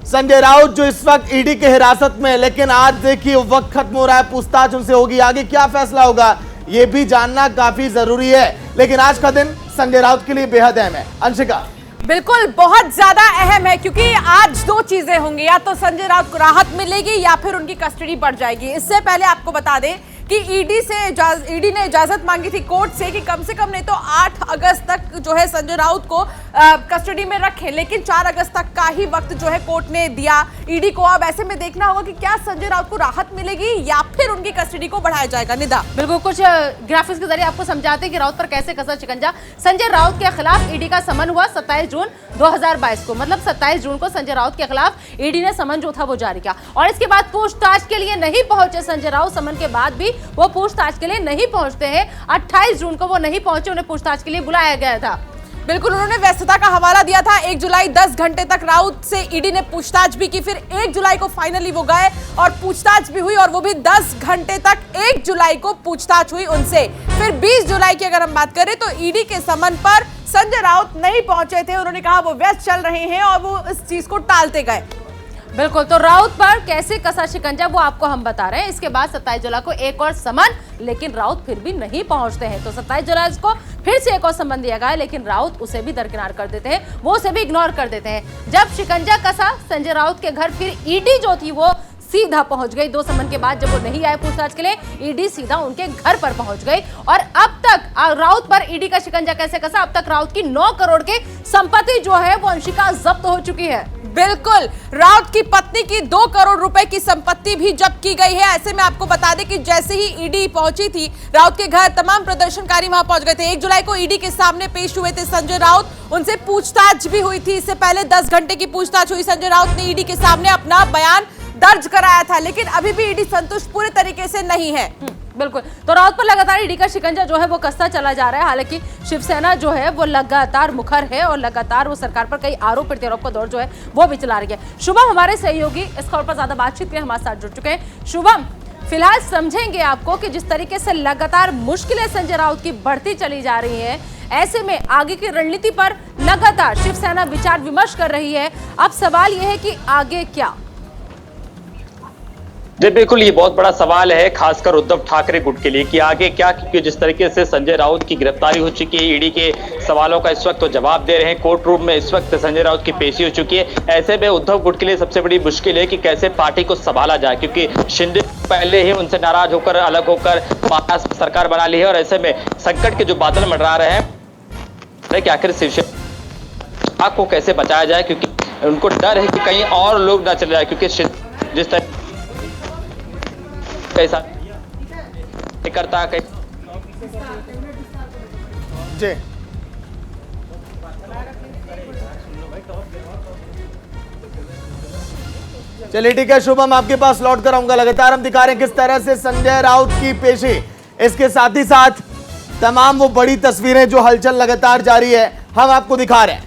संजय राउत जो इस वक्त ईडी के हिरासत में है, लेकिन आज देखिए वक्त खत्म हो रहा है, पूछताछ उनसे होगी, आगे क्या फैसला होगा ये भी जानना काफी जरूरी है। लेकिन आज का दिन संजय राउत के लिए बेहद अहम है। अंशिका, बिल्कुल बहुत ज्यादा अहम है, क्योंकि आज दो चीजें होंगी, या तो संजय राउत को राहत मिलेगी या फिर उनकी कस्टडी बढ़ जाएगी। इससे पहले आपको बता दें कि ईडी ने इजाजत मांगी थी कोर्ट से कि कम से कम नहीं तो 8 अगस्त तक जो है संजय राउत को कस्टडी में रखें, लेकिन 4 अगस्त तक का ही वक्त जो है कोर्ट ने दिया ईडी को। अब ऐसे में देखना होगा कि क्या संजय राउत को राहत मिलेगी या फिर उनकी कस्टडी को बढ़ाया जाएगा। निदा, बिल्कुल, कुछ ग्राफिक्स के जरिए आपको समझाते हैं कि राउत पर कैसे कसा शिकंजा। संजय राउत के खिलाफ ईडी का समन हुआ 27 जून 2022 को, मतलब 27 जून को संजय राउत के खिलाफ ईडी ने समन जो था वो जारी किया, और इसके बाद पूछताछ के लिए नहीं पहुंचे संजय राउत। समन के बाद भी वो पूछताछ के लिए नहीं पहुंचते हैं। 28 जून को वो नहीं पहुंचे, उन्हें पूछताछ के लिए बुलाया गया था। बिल्कुल, उन्होंने व्यस्तता का हवाला दिया था। 1 जुलाई 10 घंटे तक राउत से ईडी ने पूछताछ भी की, फिर 1 जुलाई को फाइनली वो गए और पूछताछ भी हुई, और वो भी 10 घंटे तक 1 जुलाई को पूछताछ हुई उनसे। फिर 20 जुलाई की अगर हम बात करें तो ईडी के समन पर संजय राउत नहीं पहुंचे थे। उन्होंने कहा वो व्यस्त चल रहे हैं और वो इस चीज को टालते गए। बिल्कुल, तो राउत पर कैसे कसा शिकंजा वो आपको हम बता रहे हैं। इसके बाद 27 जुलाई को एक और समन, लेकिन राउत फिर भी नहीं पहुंचते हैं। तो 27 जुलाई को फिर से एक और समन दिया गया, लेकिन राउत उसे भी दरकिनार कर देते हैं, वो उसे भी इग्नोर कर देते हैं। जब शिकंजा कसा संजय राउत के घर, फिर ईडी जो थी वो सीधा पहुंच गई। 2 समन के बाद जब वो नहीं आए पूछताछ के लिए, ईडी सीधा उनके घर पर पहुंच गई। और अब तक राउत पर ईडी का शिकंजा कैसे कसा, अब तक राउत की 9 करोड़ की संपत्ति जो है वो अंशिका जब्त हो चुकी है। बिल्कुल, राउत की पत्नी की 2 करोड़ रुपए की संपत्ति भी जब्त की गई है। ऐसे में आपको बता दें कि जैसे ही ईडी पहुंची थी राउत के घर, तमाम प्रदर्शनकारी वहां पहुंच गए थे। 1 जुलाई को ईडी के सामने पेश हुए थे संजय राउत, उनसे पूछताछ भी हुई थी। इससे पहले 10 घंटे की पूछताछ हुई। संजय राउत ने ईडी के सामने अपना बयान दर्ज कराया था, लेकिन अभी भी ईडी संतुष्ट पूरे तरीके से नहीं है। बिल्कुल, तो राउत पर लगातार ईडी का शिकंजा जो है वो कसता चला जा रहा है। हालांकि शिवसेना जो है वो लगातार मुखर है और लगातार वो सरकार पर कई आरोप प्रत्यारोप का दौर जो है वो भी चला रही है। शुभम हमारे सहयोगी इस खबर पर ज्यादा बातचीत के लिए हमारे साथ जुड़ चुके हैं। शुभम, फिलहाल समझेंगे आपको कि जिस तरीके से लगातार मुश्किलें संजय राउत की बढ़ती चली जा रही है, ऐसे में आगे की रणनीति पर लगातार शिवसेना विचार विमर्श कर रही है। अब सवाल यह है कि आगे क्या। जी बिल्कुल, ये बहुत बड़ा सवाल है खासकर उद्धव ठाकरे गुट के लिए कि आगे क्या, क्योंकि जिस तरीके से संजय राउत की गिरफ्तारी हो चुकी है, ईडी के सवालों का इस वक्त तो जवाब दे रहे हैं, कोर्ट रूम में इस वक्त संजय राउत की पेशी हो चुकी है। ऐसे में उद्धव गुट के लिए सबसे बड़ी मुश्किल है कि कैसे पार्टी को संभाला जाए, क्योंकि शिंदे पहले ही उनसे नाराज होकर अलग होकर महाराष्ट्र सरकार बना ली है, और ऐसे में संकट के जो बादल मंडरा रहे हैं कि आखिर शिवसेना को कैसे बचाया जाए, क्योंकि उनको डर है कि कहीं और लोग न चले जाए, क्योंकि जिस तरह कैसा करता है जी चलिए ठीक है शुभम, आपके पास लौट कर आऊंगा। लगातार हम दिखा रहे हैं किस तरह से संजय राउत की पेशी, इसके साथ ही साथ तमाम वो बड़ी तस्वीरें जो हलचल लगातार जारी है हम आपको दिखा रहे हैं।